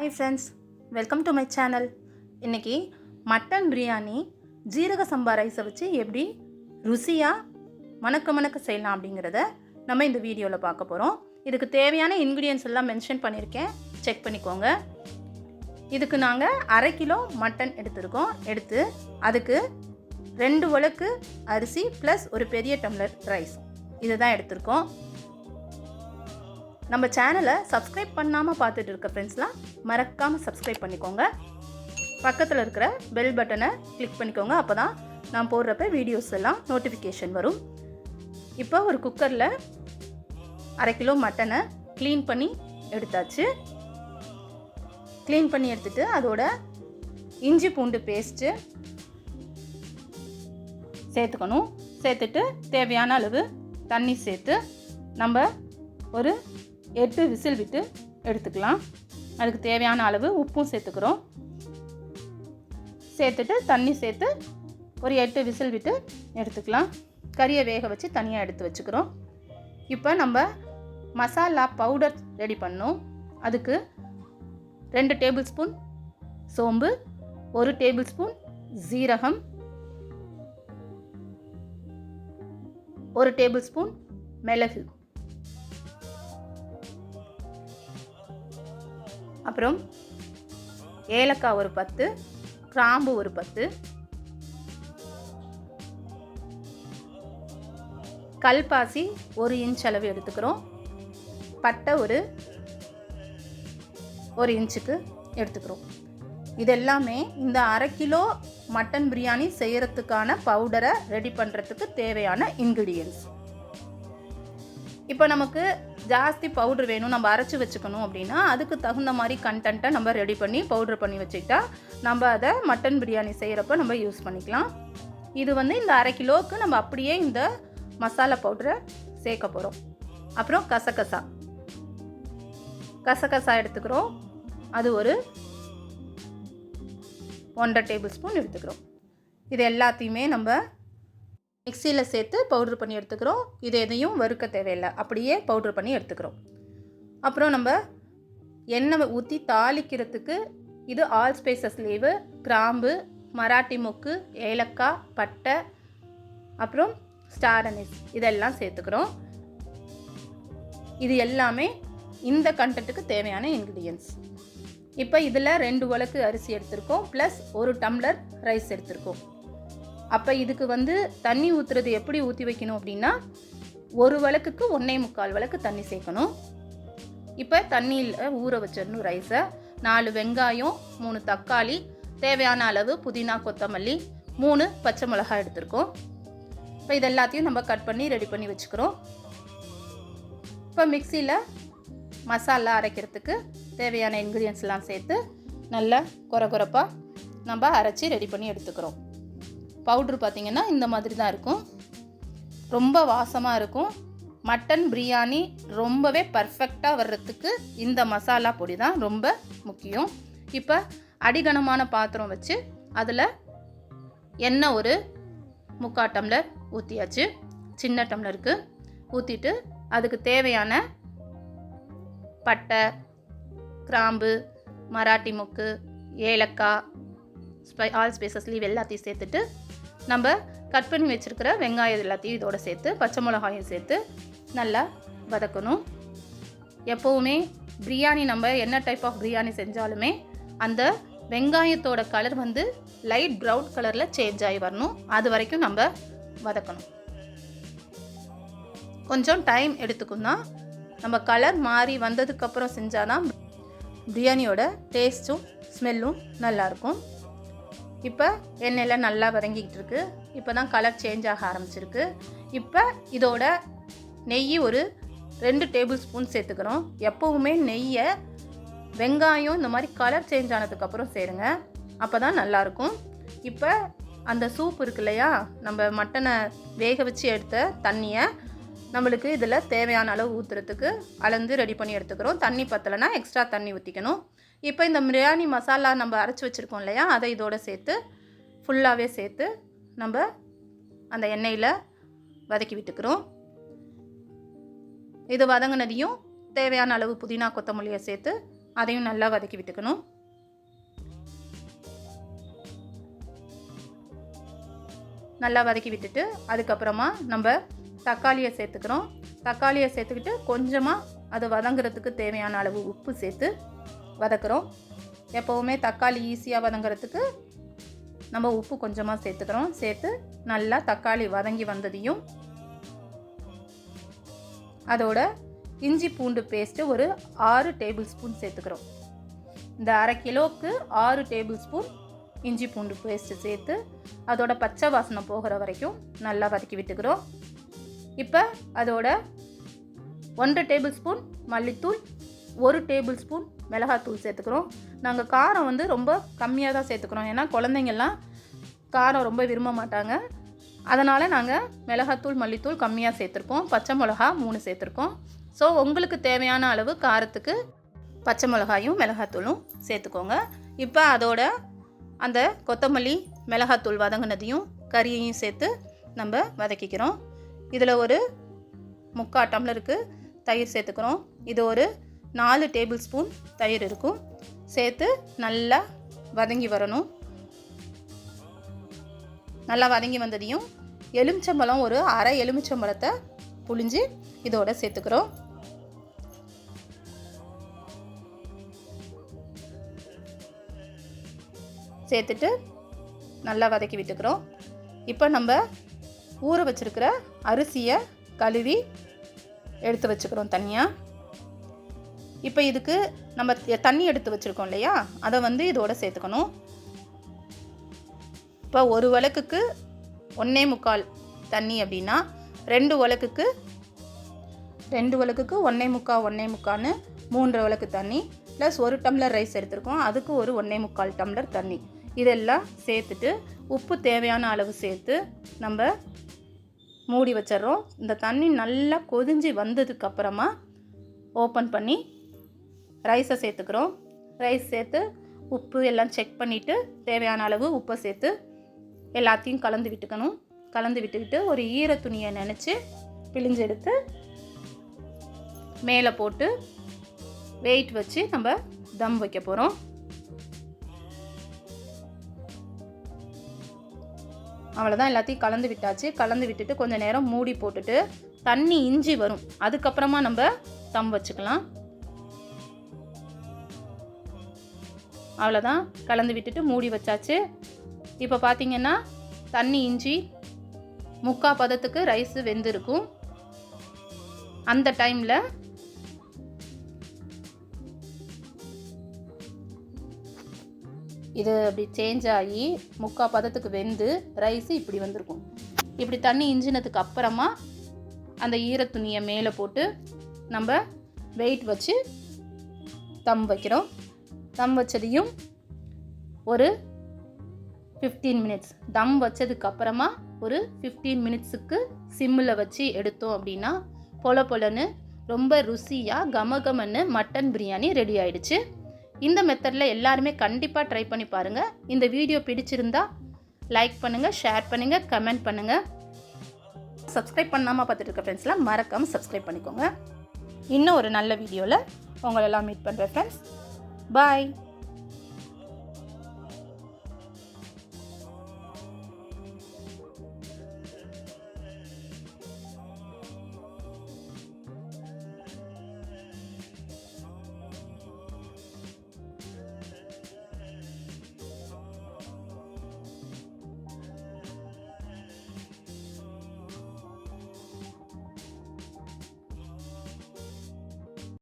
Hi friends, welcome to my channel. இன்றைக்கி mutton biryani ஜீரக சம்பா ரைஸை வச்சு எப்படி ருசியாக மணக்க செய்யலாம் அப்படிங்கிறத நம்ம இந்த வீடியோவில் பார்க்க போகிறோம். இதுக்கு தேவையான இன்க்ரீடியன்ஸ் எல்லாம் மென்ஷன் பண்ணியிருக்கேன், செக் பண்ணிக்கோங்க. இதுக்கு நாங்கள் 1/2 கிலோ மட்டன் எடுத்து அதுக்கு 2 உலக்கு அரிசி ப்ளஸ் ஒரு பெரிய டம்ளர் ரைஸ் இது தான் எடுத்திருக்கோம். நம்ம சேனலை சப்ஸ்கிரைப் பண்ணாமல் பார்த்துட்டு இருக்க ஃப்ரெண்ட்ஸ்லாம் மறக்காமல் சப்ஸ்கிரைப் பண்ணிக்கோங்க. பக்கத்தில் இருக்கிற பெல் பட்டனை கிளிக் பண்ணிக்கோங்க. அப்போ தான் நான் போடுறப்ப வீடியோஸ் எல்லாம் நோட்டிஃபிகேஷன் வரும். இப்போ ஒரு குக்கரில் 1/2 கிலோ மட்டனை க்ளீன் பண்ணி எடுத்தாச்சு. க்ளீன் பண்ணி எடுத்துகிட்டு அதோட இஞ்சி பூண்டு பேஸ்ட்டு சேர்த்துக்கணும். சேர்த்துட்டு தேவையான அளவு தண்ணி சேர்த்து நம்ம ஒரு 8 விசில் விட்டு எடுத்துக்கலாம். அதுக்கு தேவையான அளவு உப்பும் சேர்த்துக்கிறோம். சேர்த்துட்டு தண்ணி சேர்த்து ஒரு 8 விசில் விட்டு எடுத்துக்கலாம். கறியை வேக வச்சு தனியாக எடுத்து வச்சுக்கிறோம். இப்போ நம்ம மசாலா பவுடர் ரெடி பண்ணோம். அதுக்கு 2 டேபிள் ஸ்பூன் சோம்பு, 1 டேபிள் ஸ்பூன் ஜீரகம், 1 டேபிள் ஸ்பூன் மிளகு, அப்புறம் ஏலக்காய் ஒரு 10, கிராம்பு ஒரு 10, கல்பாசி 1 இன்ச் அளவு எடுத்துக்கிறோம். பட்டை ஒரு இன்ச்சுக்கு எடுத்துக்கிறோம். இதெல்லாமே இந்த 1/2 கிலோ மட்டன் பிரியாணி செய்கிறதுக்கான பவுடரை ரெடி பண்ணுறதுக்கு தேவையான இன்க்ரீடியன்ஸ். இப்போ நமக்கு ஜாஸ்தி பவுட்ரு வேணும், நம்ம அரைச்சி வச்சுக்கணும் அப்படின்னா அதுக்கு தகுந்த மாதிரி கண்டென்ட்டை நம்ம ரெடி பண்ணி பவுட்ரு பண்ணி வச்சுக்கிட்டா நம்ம அதை மட்டன் பிரியாணி செய்கிறப்ப நம்ம யூஸ் பண்ணிக்கலாம். இது இந்த 1/2 கிலோவுக்கு நம்ம அப்படியே இந்த மசாலா பவுடரை சேர்க்க போகிறோம். அப்புறம் கசகசா எடுத்துக்கிறோம். அது ஒரு 1.5 டேபிள் ஸ்பூன் எடுத்துக்கிறோம். இது எல்லாத்தையுமே நம்ம மிக்சியில் சேர்த்து பவுட்ரு பண்ணி எடுத்துக்கிறோம். இது எதையும் வறுக்க தேவையில்லை, அப்படியே பவுட்ரு பண்ணி எடுத்துக்கிறோம். அப்புறம் நம்ம எண்ணெய் ஊற்றி தாளிக்கிறதுக்கு இது ஆல் ஸ்பைசஸ் லீவு, கிராம்பு, மராட்டி மொக்கு, ஏலக்காய், பட்டை, அப்புறம் ஸ்டார் அனீஸ் இதெல்லாம் சேர்த்துக்கிறோம். இது எல்லாமே இந்த கண்டென்ட்டுக்கு தேவையான இன்க்ரீடியன்ஸ். இப்போ இதில் 2 உலக்கு அரிசி எடுத்திருக்கோம், ப்ளஸ் 1 டம்ளர் ரைஸ் எடுத்திருக்கோம். அப்போ இதுக்கு தண்ணி ஊற்றுறது எப்படி ஊற்றி வைக்கணும் அப்படின்னா 1 உலக்குக்கு 1.25 உலக்கு தண்ணி சேர்க்கணும். இப்போ தண்ணியில் ஊற வச்சிடணும் ரைஸை. 4 வெங்காயம், 3 தக்காளி, தேவையான அளவு புதினா, கொத்தமல்லி, 3 பச்சை மிளகாய் எடுத்திருக்கோம். இப்போ இது எல்லாத்தையும் நம்ம கட் பண்ணி ரெடி பண்ணி வச்சுக்கிறோம். இப்போ மிக்சியில் மசாலா அரைக்கிறதுக்கு தேவையான இன்க்ரீடியன்ஸ்லாம் சேர்த்து நல்லா கொரப்பாக நம்ம அரைச்சி ரெடி பண்ணி எடுத்துக்கிறோம். பவுட்ரு பார்த்திங்கன்னா இந்த மாதிரி தான் இருக்கும், ரொம்ப வாசமாக இருக்கும். மட்டன் பிரியாணி ரொம்பவே பர்ஃபெக்டாக வர்றதுக்கு இந்த மசாலா பொடி தான் ரொம்ப முக்கியம். இப்போ அடிகனமான பாத்திரம் வச்சு அதில் எண்ணெய் ஒரு 3/4 டம்ளர் ஊற்றியாச்சு. சின்ன டம்ளருக்கு ஊற்றிட்டு அதுக்கு தேவையான பட்டை, கிராம்பு, மராட்டி மொக்கு, ஏலக்காய், ஆல் ஸ்பைசஸ் லீவ் எல்லாத்தையும் சேர்த்துட்டு நம்ம கட் பண்ணி வச்சுருக்கிற வெங்காயம் எல்லாத்தையும் இதோடு சேர்த்து பச்சை மிளகாயும் சேர்த்து நல்லா வதக்கணும். எப்போவுமே பிரியாணி நம்ம என்ன டைப் ஆஃப் பிரியாணி செஞ்சாலுமே அந்த வெங்காயத்தோட கலர் லைட் ப்ரௌன் கலரில் சேஞ்ச் ஆகி வரணும். அது வரைக்கும் நம்ம வதக்கணும். கொஞ்சம் டைம் எடுத்துக்கும் தான். நம்ம கலர் மாறி வந்ததுக்கப்புறம் செஞ்சால் தான் பிரியாணியோட டேஸ்ட்டும் ஸ்மெல்லும் நல்லாயிருக்கும். இப்போ எண்ணெயில் நல்லா வதங்கிக்கிட்டு இருக்கு. இப்போ தான் கலர் சேஞ்ச் ஆக ஆரம்பிச்சிருக்கு. இப்போ இதோட நெய் ஒரு 2 டேபிள் ஸ்பூன் சேர்த்துக்கிறோம். எப்போவுமே நெய்யை வெங்காயம் இந்த மாதிரி கலர் சேஞ்ச் ஆனதுக்கப்புறம் சேருங்க, அப்போ தான் நல்லாயிருக்கும். இப்போ அந்த சூப் இருக்கு இல்லையா, நம்ம மட்டனை வேக வச்சு எடுத்த தண்ணியை நம்மளுக்கு இதில் தேவையான அளவு ஊற்றுறதுக்கு அளந்து ரெடி பண்ணி எடுத்துக்கிறோம். தண்ணி பத்தலைன்னா எக்ஸ்ட்ரா தண்ணி ஊற்றிக்கணும். இப்போ இந்த பிரியாணி மசாலா நம்ம அரைச்சி வச்சுருக்கோம் இல்லையா, அதை இதோடு சேர்த்து ஃபுல்லாகவே சேர்த்து நம்ம அந்த எண்ணெயில் வதக்கி விட்டுக்கிறோம். இது வதங்கினதையும் தேவையான அளவு புதினா கொத்தமல்லியை சேர்த்து அதையும் நல்லா வதக்கி விட்டுக்கணும். நல்லா வதக்கி விட்டுட்டு அதுக்கப்புறமா நம்ம தக்காளியை சேர்த்துக்கிறோம். தக்காளியை சேர்த்துக்கிட்டு கொஞ்சமாக அது வதங்குறதுக்கு தேவையான அளவு உப்பு சேர்த்து வதக்குறோம். எப்போவுமே தக்காளி ஈஸியாக வதங்குறதுக்கு நம்ம உப்பு கொஞ்சமாக சேர்த்துக்கிறோம். சேர்த்து நல்லா தக்காளி வதங்கி வந்ததையும் அதோட இஞ்சி பூண்டு பேஸ்ட்டு ஒரு 6 டேபிள் ஸ்பூன் சேர்த்துக்கிறோம். இந்த 1/2 கிலோவுக்கு 6 டேபிள் ஸ்பூன் இஞ்சி பூண்டு பேஸ்ட்டு சேர்த்து அதோட பச்சை வாசனை போகிற வரைக்கும் நல்லா வதக்கி விட்டுக்கிறோம். இப்போ அதோட 1 டேபிள் ஸ்பூன் மல்லித்தூள், 1 டேபிள் ஸ்பூன் மிளகாத்தூள் சேர்த்துக்கிறோம். நாங்கள் காரம் வந்து ரொம்ப கம்மியாக தான் சேர்த்துக்கிறோம். ஏன்னா குழந்தைங்கள்லாம் காரம் ரொம்ப விரும்ப மாட்டாங்க. அதனால் நாங்கள் மிளகாத்தூள் மல்லித்தூள் கம்மியாக சேர்த்துருக்கோம். பச்சை மிளகா 3 சேர்த்துருக்கோம். ஸோ உங்களுக்கு தேவையான அளவு காரத்துக்கு பச்சை மிளகாயும் மிளகாத்தூளும் சேர்த்துக்கோங்க. இப்போ அதோட அந்த கொத்தமல்லி மிளகாத்தூள் வதங்கினதையும் கறியையும் சேர்த்து நம்ம வதக்கிக்கிறோம். இதில் ஒரு 3/4 டம்ளருக்கு தயிர் சேர்த்துக்கிறோம். இது ஒரு 4 டேபிள் ஸ்பூன் தயிர் இருக்கும். சேர்த்து நல்லா வதங்கி வரணும். நல்லா வதங்கி வந்ததையும் எலுமிச்சம்பழம் ஒரு 1/2 எலுமிச்சம்பழத்தை புழிஞ்சு இதோட சேர்த்துக்கிறோம். சேர்த்துட்டு நல்லா வதக்கி விட்டுக்கிறோம். இப்போ நம்ம ஊற வச்சுருக்கிற அரிசியை கழுவி எடுத்து வச்சுக்கிறோம் தனியாக. இப்போ இதுக்கு நம்ம தண்ணி எடுத்து வச்சுருக்கோம் இல்லையா, அதை வந்து இதோட சேர்த்துக்கணும். இப்போ ஒரு உலக்குக்கு 1.25 தண்ணி அப்படின்னா 2 உலக்குக்கு 1.25 3 உலக்கு தண்ணி ப்ளஸ் 1 டம்ளர் ரைஸ் எடுத்துருக்கோம். அதுக்கு ஒரு 1.25 டம்ளர் தண்ணி. இதெல்லாம் சேர்த்துட்டு உப்பு தேவையான அளவு சேர்த்து நம்ம மூடி வச்சிடறோம். இந்த தண்ணி நல்லா கொதிஞ்சு வந்ததுக்கப்புறமா ஓப்பன் பண்ணி ரைஸை சேர்த்துக்கிறோம். ரைஸ் சேர்த்து உப்பு எல்லாம் செக் பண்ணிவிட்டு தேவையான அளவு உப்பை சேர்த்து எல்லாத்தையும் கலந்து விட்டுக்கணும். கலந்து விட்டுக்கிட்டு ஒரு ஈர துணியை நினச்சி பிழிஞ்சு எடுத்து மேலே போட்டு வெயிட் வச்சு நம்ம தம் வைக்க போகிறோம். அவ்வளோதான், எல்லாத்தையும் கலந்து விட்டாச்சு. கலந்து விட்டுட்டு கொஞ்சம் நேரம் மூடி போட்டுட்டு தண்ணி இஞ்சி வரும், அதுக்கப்புறமா நம்ம தம் வச்சுக்கலாம். அவ்வளோதான், கலந்து விட்டுட்டு மூடி வச்சாச்சு. இப்போ பார்த்தீங்கன்னா தண்ணி இஞ்சி 3/4 பதத்துக்கு ரைஸு வெந்திருக்கும். அந்த டைமில் இது அப்படி சேஞ்ச் ஆகி 3/4 பதத்துக்கு வெந்து ரைஸு இப்படி வந்திருக்கும். இப்படி தண்ணி இஞ்சினதுக்கு அப்புறமா அந்த ஈரத்துணியை மேலே போட்டு நம்ம வெயிட் வச்சு தம் வைக்கிறோம். தம் வச்சதையும் ஒரு 15 மினிட்ஸ் தம் வச்சதுக்கப்புறமா ஒரு 15 மினிட்ஸுக்கு சிம்மில் வச்சு எடுத்தோம் அப்படின்னா பொலன்னு ரொம்ப ருசியாக கமகமன்னு மட்டன் பிரியாணி ரெடி ஆயிடுச்சு. இந்த மெத்தடில் எல்லாருமே கண்டிப்பாக ட்ரை பண்ணி பாருங்கள். இந்த வீடியோ பிடிச்சிருந்தா லைக் பண்ணுங்கள், ஷேர் பண்ணுங்கள், கமெண்ட் பண்ணுங்கள். சப்ஸ்கிரைப் பண்ணாமல் பார்த்துட்டு இருக்க ஃப்ரெண்ட்ஸ்லாம் மறக்காமல் சப்ஸ்கிரைப் பண்ணிக்கோங்க. இன்னும் ஒரு நல்ல வீடியோவில் உங்களெல்லாம் மீட் பண்ணுறேன் ஃப்ரெண்ட்ஸ். பாய்.